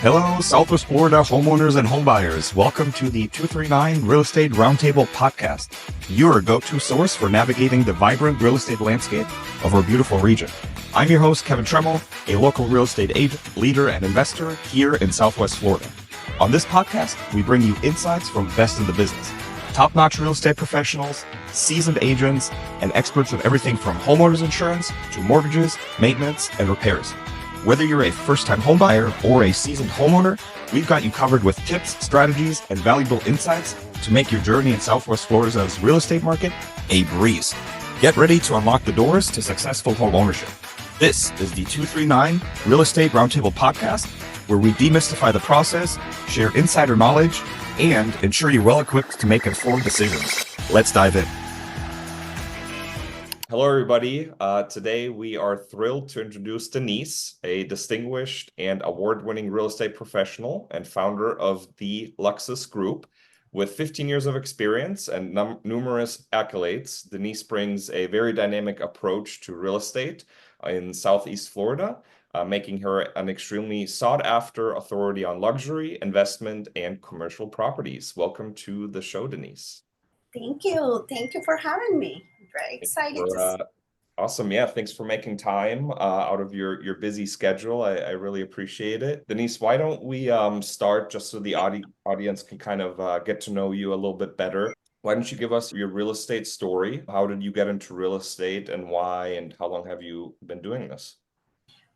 Hello, Southwest Florida homeowners and homebuyers. Welcome to the 239 Real Estate Roundtable podcast, your go-to source for navigating the vibrant real estate landscape of our beautiful region. I'm your host, Kevin Tremmel, a local real estate agent, leader, and investor here in Southwest Florida. On this podcast, we bring you insights from best in the business, top-notch real estate professionals, seasoned agents, and experts of everything from homeowners insurance to mortgages, maintenance, and repairs. Whether you're a first-time homebuyer or a seasoned homeowner, we've got you covered with tips, strategies, and valuable insights to make your journey in Southwest Florida's real estate market a breeze. Get ready to unlock the doors to successful home ownership. This is the 239 Real Estate Roundtable podcast, where we demystify the process, share insider knowledge, and ensure you're well equipped to make informed decisions. Let's dive in. Hello, everybody. Today, we are thrilled to introduce Denise, a distinguished and award-winning real estate professional and founder of the Luxus Group. With 15 years of experience and numerous accolades, Denise brings a very dynamic approach to real estate in Southeast Florida, making her an extremely sought-after authority on luxury, investment, and commercial properties. Welcome to the show, Denise. Thank you. Thank you for having me. Very excited to see. Awesome. Yeah. Thanks for making time out of your busy schedule. I really appreciate it. Denise, why don't we start just so the audience can kind of get to know you a little bit better? Why don't you give us your real estate story? How did you get into real estate and why, and how long have you been doing this?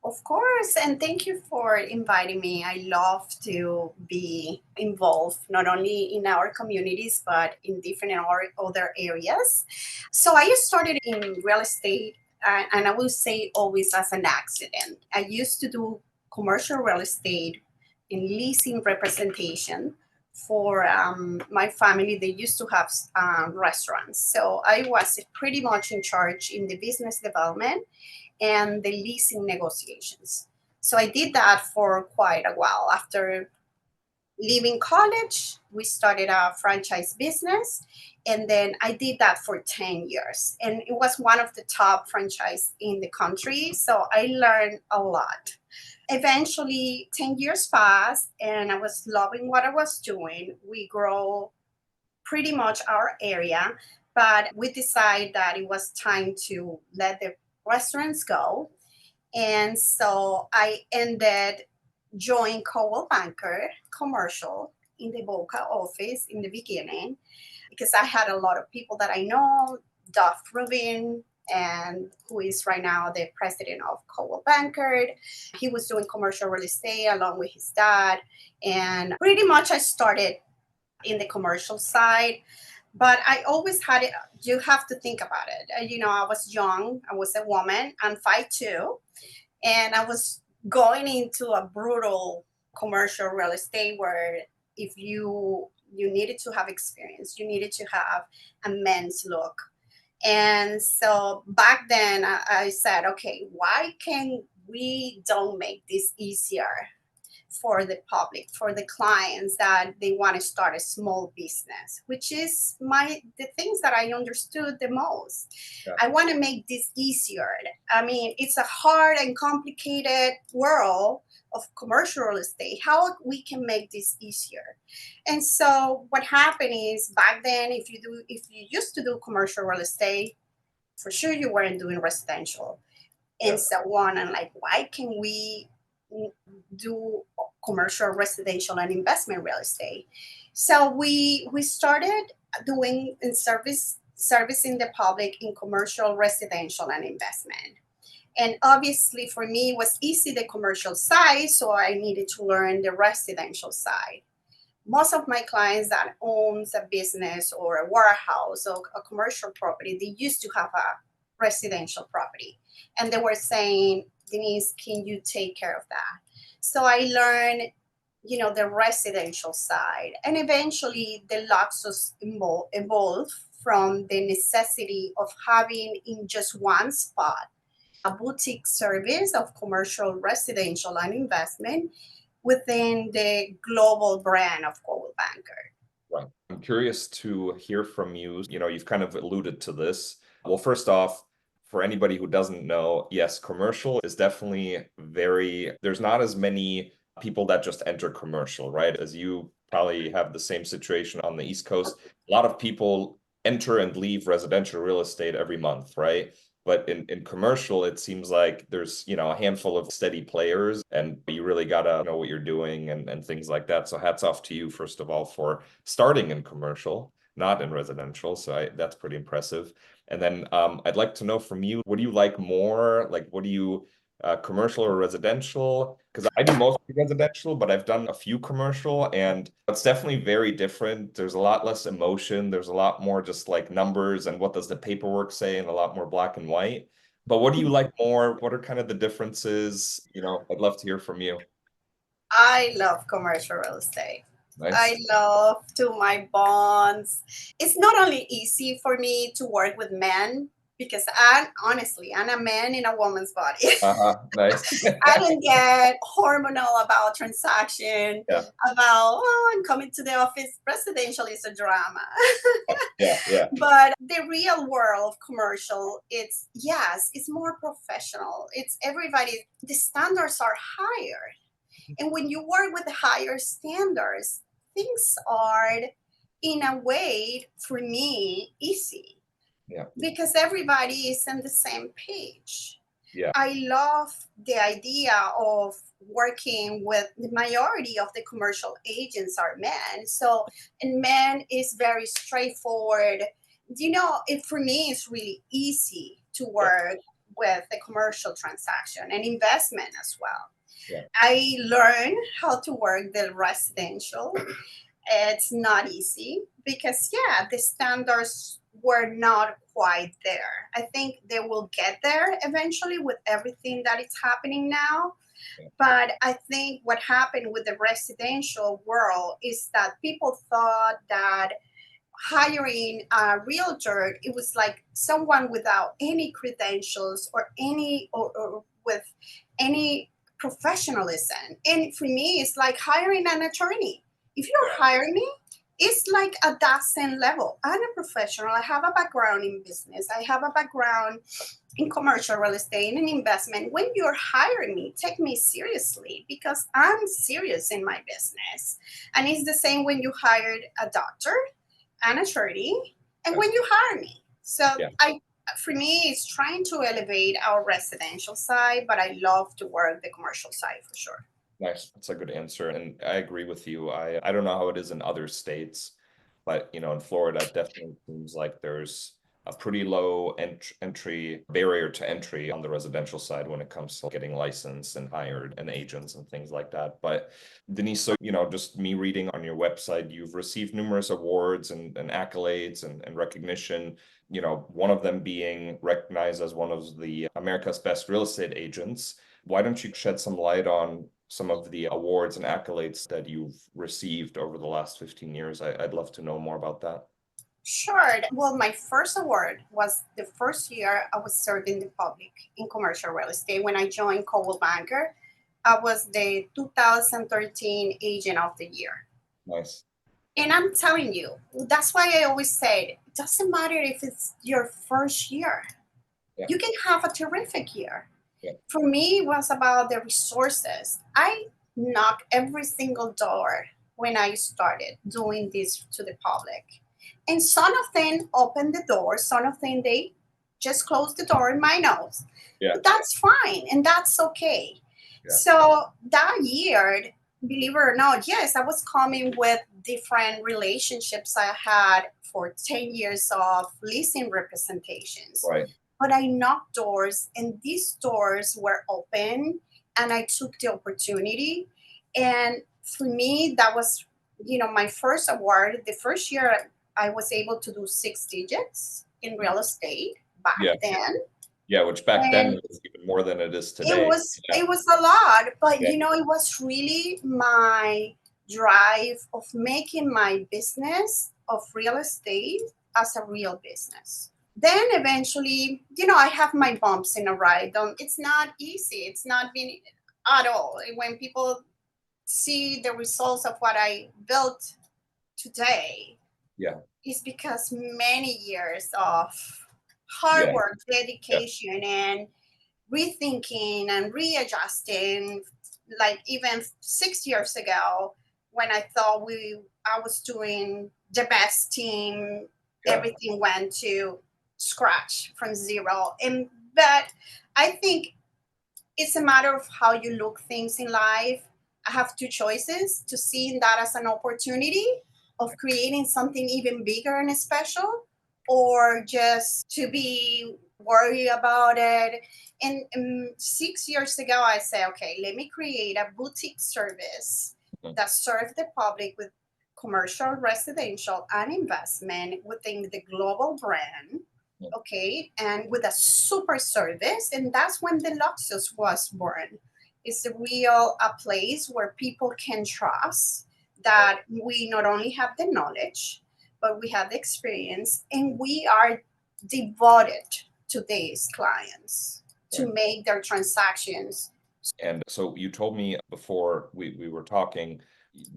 Of course, and thank you for inviting me. I love to be involved not only in our communities but in different other areas. So I started in real estate, and I will say always as an accident. I used to do commercial real estate in leasing representation for my family. They used to have restaurants, so I was pretty much in charge in the business development and the leasing negotiations. So I did that for quite a while. After leaving college, we started a franchise business, and then I did that for 10 years. And it was one of the top franchise in the country, so I learned a lot. Eventually, 10 years passed, and I was loving what I was doing. We grow pretty much our area, but we decided that it was time to let the restaurants go. And so I ended joining Coldwell Banker Commercial in the Boca office in the beginning because I had a lot of people that I know, Duff Rubin, and who is right now the president of Coldwell Banker. He was doing commercial real estate along with his dad. And pretty much I started in the commercial side. But I always had it, you have to think about it. I was young, I was a woman, I'm 5'2", and I was going into a brutal commercial real estate where if you needed to have experience, you needed to have a men's look. And so back then I said, okay, why can we don't make this easier for the public, for the clients that they want to start a small business, which is the things that I understood the most. Yeah. I want to make this easier. I mean, it's a hard and complicated world of commercial real estate. How we can make this easier? And so what happened is back then, if you used to do commercial real estate, for sure you weren't doing residential and so on. And like, why can we do commercial, residential, and investment real estate? So we started doing in servicing the public in commercial, residential, and investment. And obviously for me it was easy the commercial side, so I needed to learn the residential side. Most of my clients that owns a business or a warehouse or a commercial property, they used to have a residential property, and they were saying, Denise, can you take care of that? So I learned, the residential side, and eventually the Luxus evolved from the necessity of having in just one spot a boutique service of commercial, residential, and investment within the global brand of Coldwell Banker. Right. I'm curious to hear from you. You've kind of alluded to this. Well, first off, for anybody who doesn't know, yes, commercial is definitely there's not as many people that just enter commercial, right? As you probably have the same situation on the East Coast, a lot of people enter and leave residential real estate every month, right? But in commercial, it seems like there's, a handful of steady players and you really gotta know what you're doing and things like that. So hats off to you, first of all, for starting in commercial, not in residential. So that's pretty impressive. And then I'd like to know from you, what do you like more? Like, what do you commercial or residential? Because I do mostly residential, but I've done a few commercial and it's definitely very different. There's a lot less emotion. There's a lot more just like numbers and what does the paperwork say and a lot more black and white. But what do you like more? What are kind of the differences? I'd love to hear from you. I love commercial real estate. I Nice. love to my bonds. It's not only easy for me to work with men because I'm a man in a woman's body. Nice. I don't get hormonal about transaction, Yeah. about, I'm coming to the office. Residential is a drama. Yeah. But the real world commercial, it's more professional. It's everybody, the standards are higher. And when you work with higher standards, things are, in a way, for me, easy. Yeah. Because everybody is on the same page. Yeah. I love the idea of working with the majority of the commercial agents are men. So, and men is very straightforward. For me, it's really easy to work with the commercial transaction and investment as well. Yeah. I learned how to work the residential. It's not easy because, the standards were not quite there. I think they will get there eventually with everything that is happening now. But I think what happened with the residential world is that people thought that hiring a realtor, it was like someone without any credentials or with any professionalism. And for me, it's like hiring an attorney. If you're hiring me, it's like a dozen level. I'm a professional. I have a background in business. I have a background in commercial real estate and investment. When you're hiring me, take me seriously because I'm serious in my business. And it's the same when you hired a doctor, an attorney, and when you hire me. So for me, it's trying to elevate our residential side, but I love to work the commercial side for sure. Nice. That's a good answer. And I agree with you. I don't know how it is in other states, but in Florida, it definitely seems like there's a pretty low entry barrier to entry on the residential side when it comes to getting licensed and hired and agents and things like that. But Denise, so just me reading on your website, you've received numerous awards and accolades and recognition. One of them being recognized as one of the America's best real estate agents. Why don't you shed some light on some of the awards and accolades that you've received over the last 15 years? I'd love to know more about that. Sure. Well, my first award was the first year I was serving the public in commercial real estate. When I joined Coldwell Banker, I was the 2013 Agent of the Year. Nice. And I'm telling you, that's why I always say it doesn't matter if it's your first year. Yeah. You can have a terrific year. Yeah. For me, it was about the resources. I knocked every single door when I started doing this to the public. And some of them opened the door, some of them they just closed the door in my nose. Yeah. But that's fine, and that's okay. Yeah. So that year, believe it or not, yes, I was coming with different relationships I had for 10 years of leasing representations. Right. But I knocked doors, and these doors were open, and I took the opportunity. And for me, that was, my first award. The first year, I was able to do 6 digits in real estate back then. Yeah, which back then was even more than it is today. It was a lot, but it was really my drive of making my business of real estate as a real business. Then eventually, I have my bumps in the ride. It's not easy. It's not been at all. When people see the results of what I built today, it's because many years of hard work, dedication, and rethinking and readjusting, like even 6 years ago when I thought I was doing the best team, everything went to scratch from zero. But I think it's a matter of how you look things in life. I have two choices: to see that as an opportunity of creating something even bigger and special, or just to be worried about it. And 6 years ago, I said, okay, let me create a boutique service that serves the public with commercial, residential, and investment within the global brand. Okay, and with a super service. And that's when the Luxus was born. It's a place where people can trust that we not only have the knowledge, but we have the experience, and we are devoted to these clients to make their transactions. And so you told me before we were talking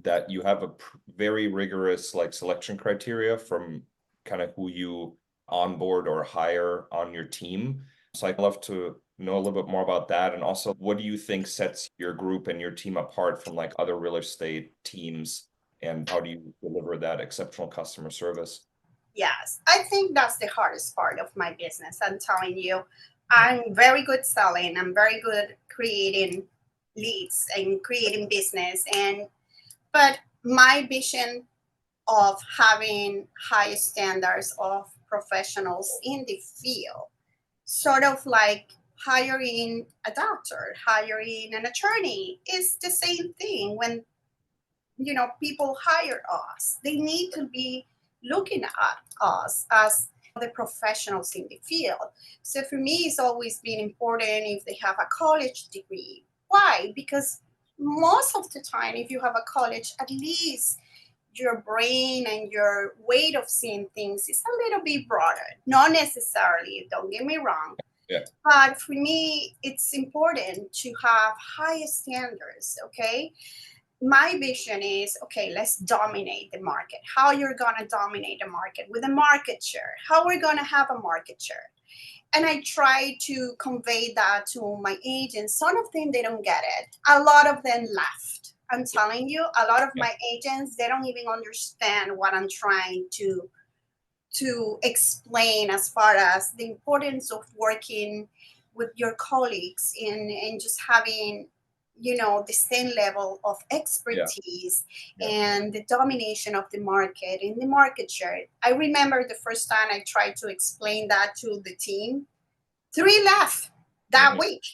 that you have a very rigorous like selection criteria from kind of who you onboard or hire on your team. So I'd love to know a little bit more about that. And also, what do you think sets your group and your team apart from like other real estate teams? And how do you deliver that exceptional customer service? Yes, I think that's the hardest part of my business. I'm telling you, I'm very good selling. I'm very good creating leads and creating business. But my vision of having high standards of professionals in the field, sort of like hiring a doctor, hiring an attorney, is the same thing. When people hire us, they need to be looking at us as the professionals in the field. So for me, it's always been important if they have a college degree. Why? Because most of the time, if you have a college, at least your brain and your way of seeing things is a little bit broader. Not necessarily, don't get me wrong. Yeah. But for me, it's important to have high standards, okay? My vision is, okay, let's dominate the market. How you're going to dominate the market with a market share, how we're going to have a market share. And I try to convey that to my agents. Some of them, they don't get it. A lot of them left. I'm telling you, a lot of my agents, they don't even understand what I'm trying to explain as far as the importance of working with your colleagues and just having the same level of expertise and the domination of the market and the market share. I remember the first time I tried to explain that to the team, 3 left that week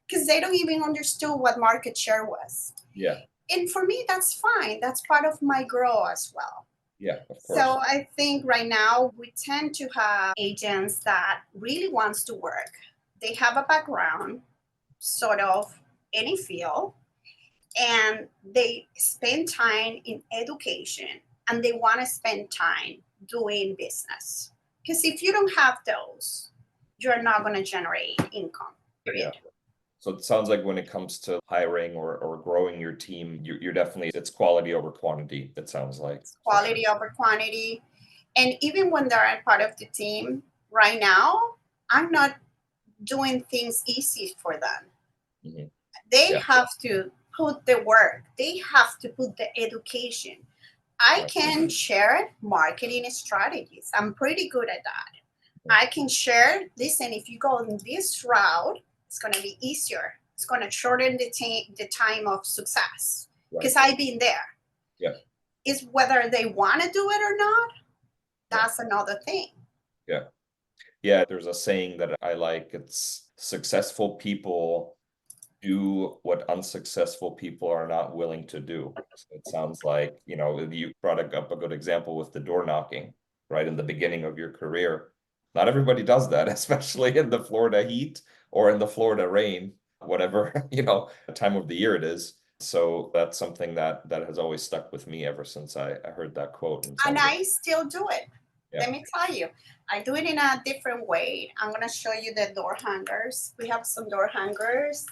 because they don't even understood what market share was. Yeah. And for me, that's fine. That's part of my growth as well. Yeah, of course. So I think right now we tend to have agents that really wants to work. They have a background, sort of any field, and they spend time in education, and they want to spend time doing business. Because if you don't have those, you're not going to generate income. Period. Yeah. So it sounds like when it comes to hiring or growing your team, you're definitely, it's quality over quantity, it sounds like. It's quality over quantity. And even when they're a part of the team right now, I'm not doing things easy for them. They have to put the work. They have to put the education. I can share marketing strategies. I'm pretty good at that. I can share, listen, if you go in this route, it's going to be easier. It's going to shorten the time of success because I've been there. Yeah. It's whether they want to do it or not. That's another thing. Yeah. Yeah. There's a saying that I like. It's successful people do what unsuccessful people are not willing to do. So it sounds like, you brought up a good example with the door knocking, right? In the beginning of your career. Not everybody does that, especially in the Florida heat or in the Florida rain, whatever, time of the year it is. So that's something that has always stuck with me ever since I heard that quote. And I still do it. Yeah. Let me tell you, I do it in a different way. I'm going to show you the door hangers. We have some door hangers.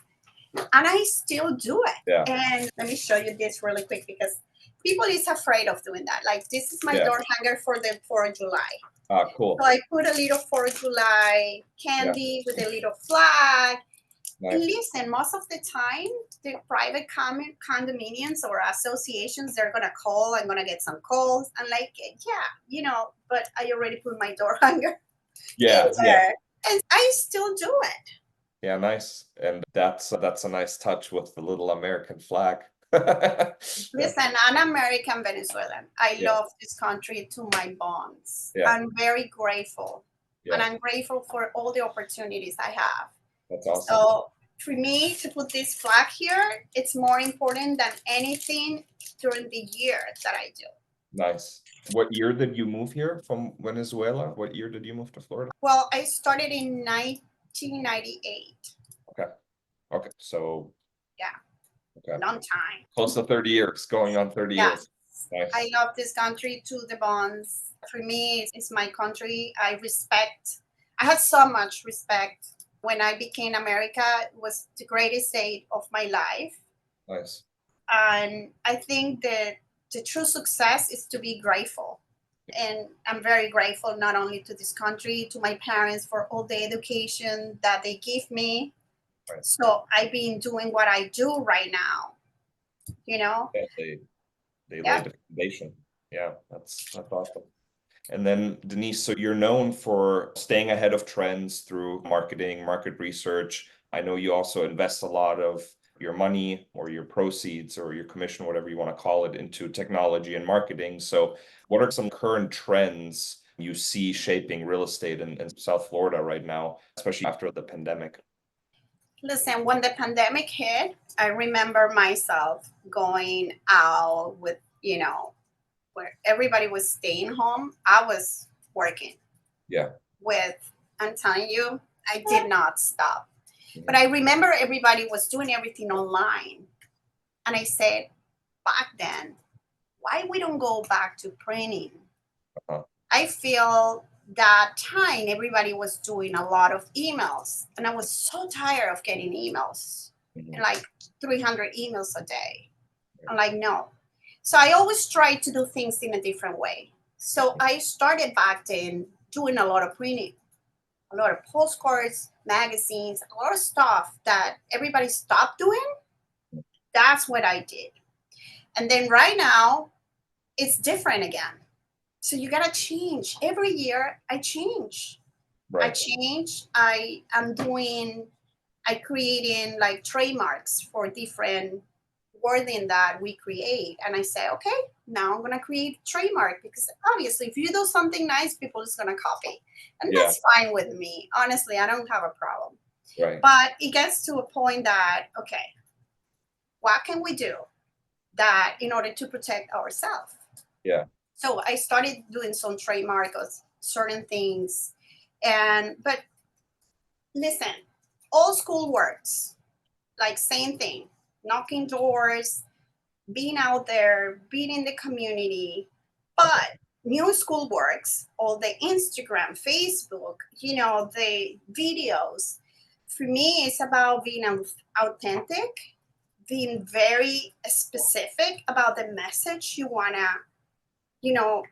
And I still do it. Yeah. And let me show you this really quick because people is afraid of doing that. Like this is my door hanger for the 4th of July. Cool. So I put a little 4th of July candy with a little flag. And Nice. listen, most of the time, the private condominiums or associations, they're gonna call. I'm gonna get some calls. I'm like, yeah, but I already put my door hanger in Yeah, yeah. there, and I still do it. Yeah, nice. And that's a nice touch with the little American flag. Listen, I'm American Venezuelan. I Yeah, love this country to my bones. yeah, I'm very grateful, and yeah. I'm grateful for all the opportunities I have. That's awesome. So for me to put this flag here, it's more important than anything during the year that I do. Nice. What year did you move here from Venezuela? What year did you move to Florida? Well, I started in 1998. Okay. Okay. So, Yeah, okay. long time. Close to 30 years, going on 30 Yes. years. Nice. I love this country to the bones. For me, it's my country. I had so much respect when I became America. It was the greatest state of my life. Nice. And I think that the true success is to be grateful. And I'm very grateful not only to this country, to my parents for all the education that they give me. Right. So I've been doing what I do right now, you know? Yeah, they Yeah. laid the foundation. Yeah, that's awesome. And then Denise, so you're known for staying ahead of trends through marketing, market research. I know you also invest a lot of your money or your proceeds or your commission, whatever you want to call it, into technology and marketing. So what are some current trends you see shaping real estate in South Florida right now, especially after the pandemic? Listen, when the pandemic hit, I remember myself going out with, where everybody was staying home. I was working Yeah. I'm telling you, I did not stop. But Mhm. I remember everybody was doing everything online. And I said, back then, why we don't go back to printing? Uh-huh. I feel that time everybody was doing a lot of emails. And I was so tired of getting emails, Mhm. like 300 emails a day. I'm like, no. So I always try to do things in a different way. So I started back then doing a lot of printing, a lot of postcards, magazines, a lot of stuff that everybody stopped doing. That's what I did. And then right now, it's different again. So you gotta change. Every year I change. I Right. change. I creating like trademarks for different wording that we create. And I say, okay, now I'm gonna create trademark because obviously if you do something nice, people is gonna copy. And Yeah. that's fine with me. Honestly, I don't have a problem. Right. But it gets to a point that, okay, what can we do that in order to protect ourselves? Yeah. So I started doing some trademark of certain things. But listen, old school works, like same thing, knocking doors, being out there, being in the community. But new school works, all the Instagram, Facebook, the videos. For me, it's about being authentic, being very specific about the message you want to, you know,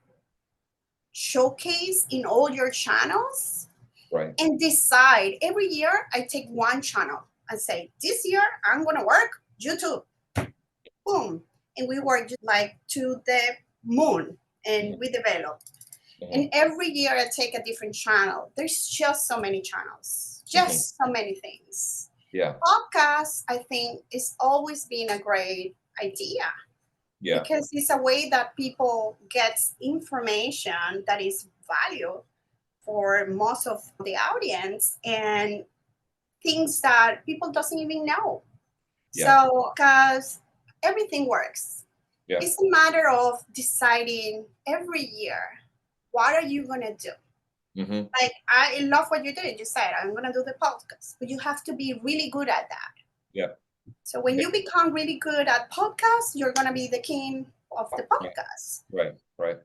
showcase in all your channels, Right. and decide every year I take one channel and say, this year I'm going to work YouTube. Boom. And we work just like to the moon and Mhm. we develop. Mhm. And every year I take a different channel. There's just so many channels, Mhm. just so many things. Yeah. Podcast, I think, is always been a great idea Yeah. because it's a way that people get information that is value for most of the audience and things that people doesn't even know. Yeah. So, because everything works, Yeah. it's a matter of deciding every year, what are you going to do? Mm-hmm. Like, I love what you did. You said, I'm going to do the podcast, but you have to be really good at that. Yeah. So when you become really good at podcasts, you're going to be the king of the podcast. Right. Right.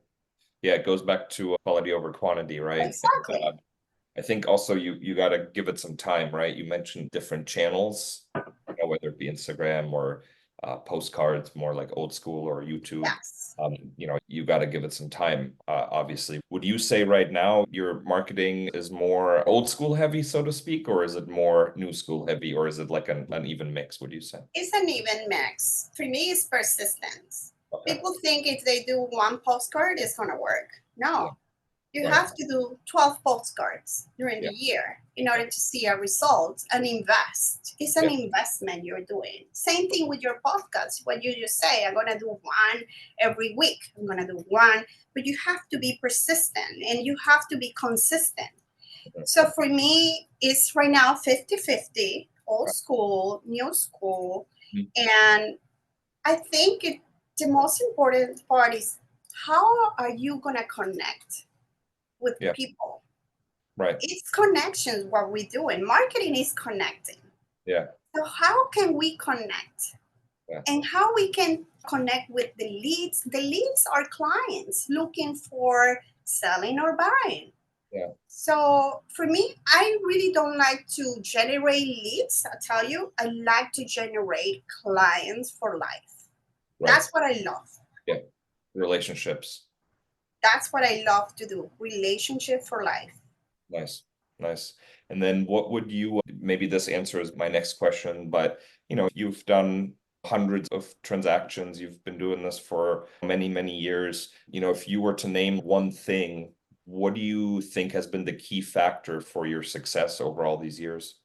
Yeah, it goes back to quality over quantity, right? Exactly. And, I think also you got to give it some time, right? You mentioned different channels, whether it be Instagram or postcards, more like old school or YouTube. Yes. You got to give it some time, obviously. Would you say right now your marketing is more old school heavy, so to speak, or is it more new school heavy, or is it like an even mix, would you say? It's an even mix. For me, it's persistence. Okay. People think if they do one postcard, it's going to work. Yeah. No, you Right. have to do 12 postcards during Yeah. the year in order to see a result and invest. It's an Yeah. investment you're doing. Same thing with your podcast. What you just say, I'm going to do one every week. I'm going to do one. But you have to be persistent and you have to be consistent. Mhm. So for me, it's right now 50-50, old school, new school. Mhm. And I think the most important part is how are you going to connect with Yeah. people? Right. It's connections what we do, and marketing is connecting. Yeah. So how can we connect? Yeah. And how we can connect with the leads? The leads are clients looking for selling or buying. Yeah. So for me, I really don't like to generate leads. I tell you, I like to generate clients for life. Right. That's what I love. Yeah. Relationships. That's what I love to do. Relationship for life. Nice. Nice. And then what would you, maybe this answers my next question, but you've done hundreds of transactions. You've been doing this for many, many years. If you were to name one thing, what do you think has been the key factor for your success over all these years?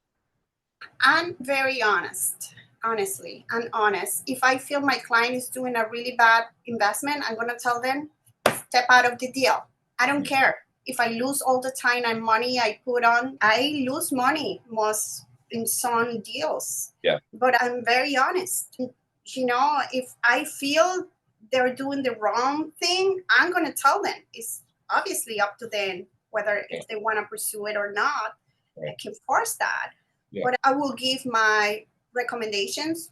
I'm very honest. Honestly, I'm honest. If I feel my client is doing a really bad investment, I'm going to tell them, step out of the deal. I don't care. If I lose all the time and money I put on, I lose money most in some deals. Yeah. But I'm very honest. If I feel they're doing the wrong thing, I'm going to tell them. It's obviously up to them whether if they want to pursue it or not. I can force that. Yeah. But I will give my recommendations.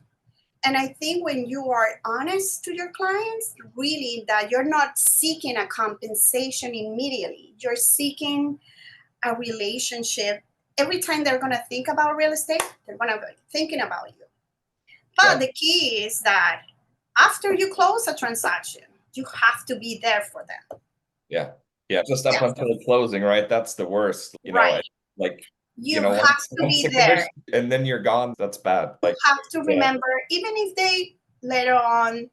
And I think when you are honest to your clients, really that you're not seeking a compensation immediately, you're seeking a relationship. Every time they're going to think about real estate, they're going to be thinking about you. But the key is that after you close a transaction, you have to be there for them. Yeah. Yeah. Just up until the closing, right? That's the worst. Right. Like, you have to be there. And then you're gone. That's bad. You have to remember, even if they later on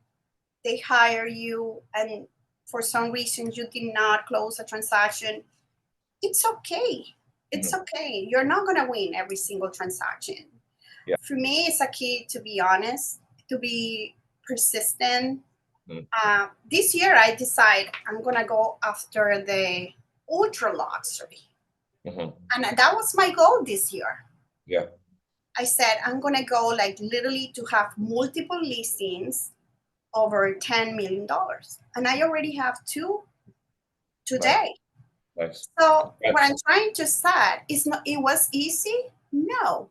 they hire you and for some reason you did not close a transaction, it's okay. It's okay. You're not going to win every single transaction. Yeah. For me, it's a key to be honest, to be persistent. This year, I decide I'm going to go after the ultra luxury. And that was my goal this year. Yeah. I said, I'm going to go like literally to have multiple listings over $10 million. And I already have 2 today. Nice. So what I'm trying to say is not, it was easy? No.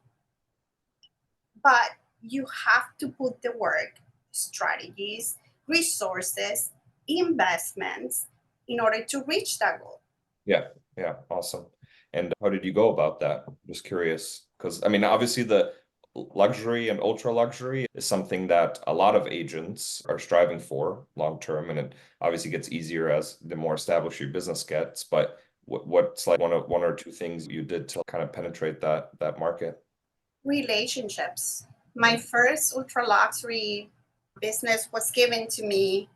But you have to put the work, strategies, resources, investments in order to reach that goal. Yeah. Yeah. Awesome. And how did you go about that? Just curious. Because obviously the luxury and ultra luxury is something that a lot of agents are striving for long term, and it obviously gets easier as the more established your business gets. But what's like one or two things you did to kind of penetrate that market? Relationships. My first ultra luxury business was given to me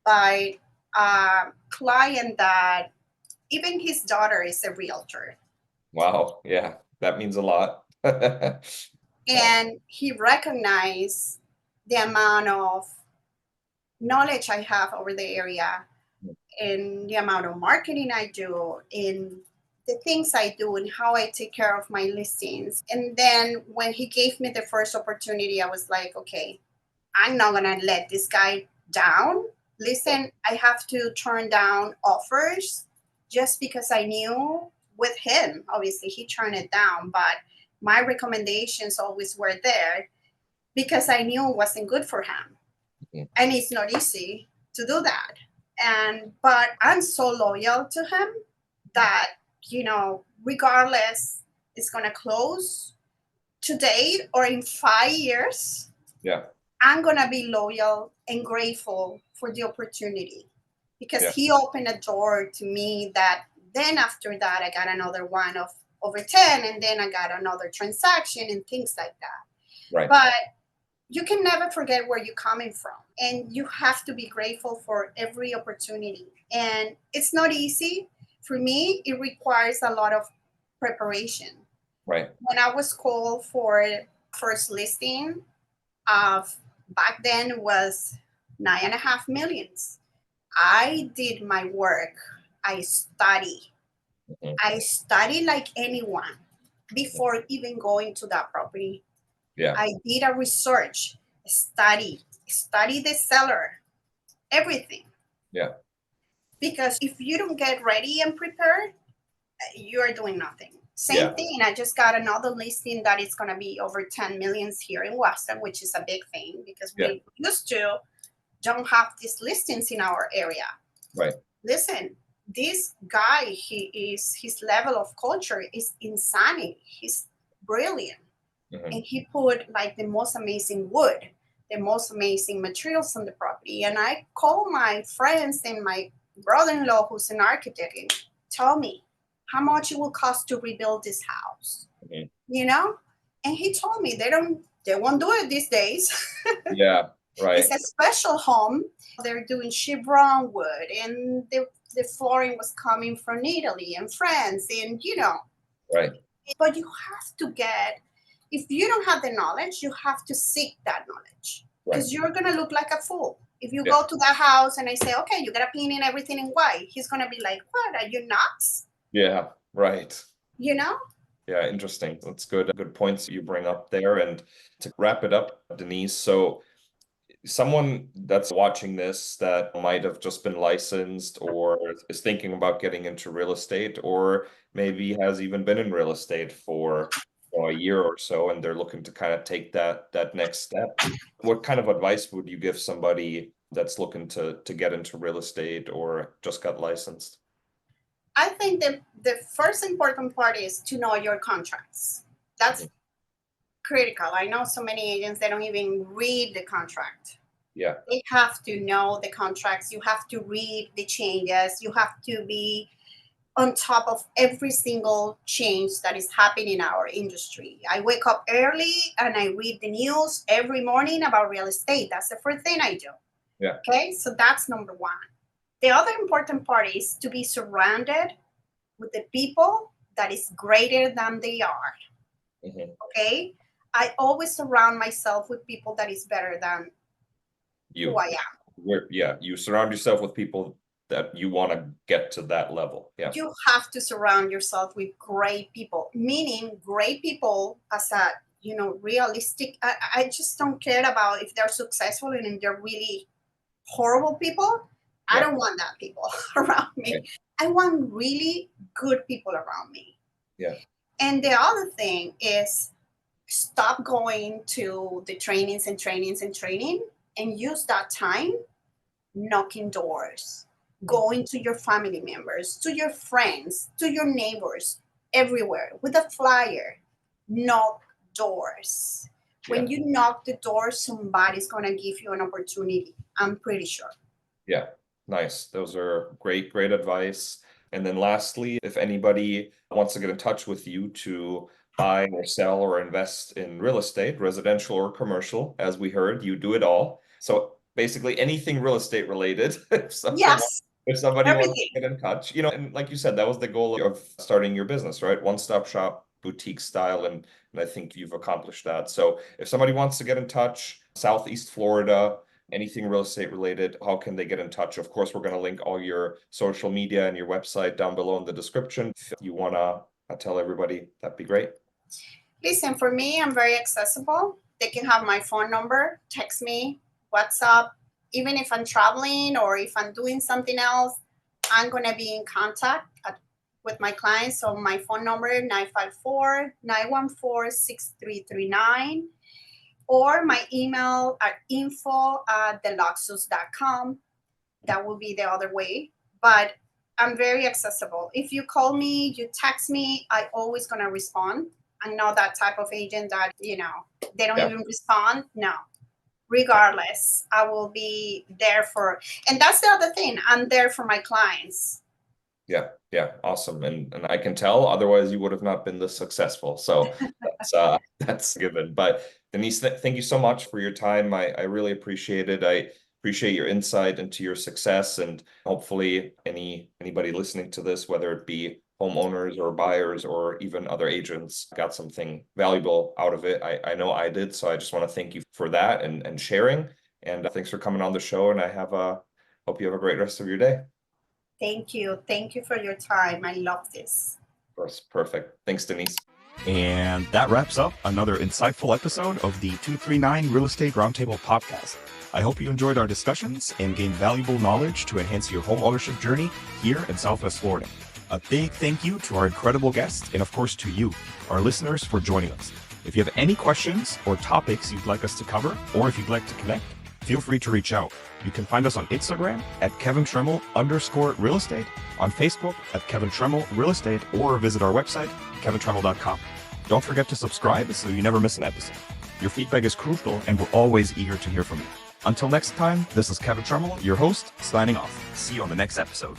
by a client that even his daughter is a realtor. Wow. Yeah, that means a lot. And he recognized the amount of knowledge I have over the area and the amount of marketing I do and the things I do and how I take care of my listings. And then when he gave me the first opportunity, I was like, okay, I'm not going to let this guy down. Listen, I have to turn down offers just because I knew with him, obviously he turned it down, but my recommendations always were there because I knew it wasn't good for him. And it's not easy to do that. But I'm so loyal to him that, regardless it's going to close today or in 5 years, yeah, I'm going to be loyal and grateful for the opportunity because Yeah. he opened a door to me that then after that, I got another one of over 10, and then I got another transaction and things like that. Right. But you can never forget where you're coming from, and you have to be grateful for every opportunity. And it's not easy. For me, it requires a lot of preparation. Right. When I was called for first listing of back then was 9.5 millions. I did my work. I study. Mhm. I study like anyone before even going to that property. Yeah. I did a research, study the seller, everything. Yeah. Because if you don't get ready and prepared, you are doing nothing. Same thing. I just got another listing that is going to be over 10 millions here in Weston, which is a big thing because we used to don't have these listings in our area. Right. Listen, this guy, his level of culture is insanity. He's brilliant. Mhm. And he put like the most amazing wood, the most amazing materials on the property. And I call my friends and my brother-in-law, who's an architect, and tell me how much it will cost to rebuild this house. Mhm. You know? And he told me they won't do it these days. Yeah. Right. It's a special home. They're doing chevron wood, and the flooring was coming from Italy and France, and Right. But you have to get, if you don't have the knowledge, you have to seek that knowledge because you're going to look like a fool. If you go to that house and I say, okay, you got to paint in everything in white, he's going to be like, what, are you nuts? Yeah. Right. You know? Yeah, interesting. That's good. Good points you bring up there. And to wrap it up, Denise, so someone that's watching this that might have just been licensed or is thinking about getting into real estate, or maybe has even been in real estate for a year or so, and they're looking to kind of take that next step, what kind of advice would you give somebody that's looking to get into real estate or just got licensed? I think that the first important part is to know your contracts. That's critical. I know so many agents, they don't even read the contract. Yeah. They have to know the contracts. You have to read the changes. You have to be on top of every single change that is happening in our industry. I wake up early and I read the news every morning about real estate. That's the first thing I do. Yeah. Okay, so that's number one. The other important part is to be surrounded with the people that is greater than they are. Mhm. Okay, I always surround myself with people that is better than who I am. You surround yourself with people that you want to get to that level. Yeah. You have to surround yourself with great people, meaning great people as a realistic. I just don't care about if they're successful and if they're really horrible people. I don't want that people around me. Okay. I want really good people around me. Yeah. And the other thing is stop going to the trainings and use that time knocking doors, going to your family members, to your friends, to your neighbors, everywhere with a flyer. Knock doors. When you knock the door, somebody's going to give you an opportunity. I'm pretty sure. Yeah, nice. Those are great advice. And then lastly, if anybody wants to get in touch with you to buy or sell or invest in real estate, residential or commercial, as we heard, you do it all. So basically anything real estate related, if Yes, somebody wants everything. to get in touch, and like you said, that was the goal of starting your business, right? One-stop shop, boutique style, and I think you've accomplished that. So if somebody wants to get in touch, Southeast Florida, anything real estate related, how can they get in touch? Of course, we're going to link all your social media and your website down below in the description. If you want to tell everybody, that'd be great. Listen, for me, I'm very accessible. They can have my phone number, text me, WhatsApp. Even if I'm traveling or if I'm doing something else, I'm going to be in contact with my clients. So my phone number, 954-914-6339. Or my email at info@deluxus.com. That will be the other way. But I'm very accessible. If you call me, you text me, I always going to respond. I'm not that type of agent that, they don't even respond. No. regardless. I will be there for, and that's the other thing. I'm there for my clients. Yeah, yeah, awesome. And I can tell, otherwise you would have not been this successful. So that's given. But Denise, thank you so much for your time. I really appreciate it. I appreciate your insight into your success, and hopefully anybody listening to this, whether it be homeowners or buyers or even other agents, got something valuable out of it. I know I did. So I just want to thank you for that and sharing. And thanks for coming on the show. And hope you have a great rest of your day. Thank you. Thank you for your time. I love this. Of course. Perfect. Thanks, Denise. And that wraps up another insightful episode of the 239 Real Estate Roundtable podcast. I hope you enjoyed our discussions and gained valuable knowledge to enhance your home ownership journey here in Southwest Florida. A big thank you to our incredible guests, and of course to you, our listeners, for joining us. If you have any questions or topics you'd like us to cover, or if you'd like to connect, feel free to reach out. You can find us on Instagram at @KevinTremmel_real estate, on Facebook at Kevin Tremmel Real Estate, or visit our website, kevintremmel.com. Don't forget to subscribe so you never miss an episode. Your feedback is crucial, and we're always eager to hear from you. Until next time, this is Kevin Tremmel, your host, signing off. See you on the next episode.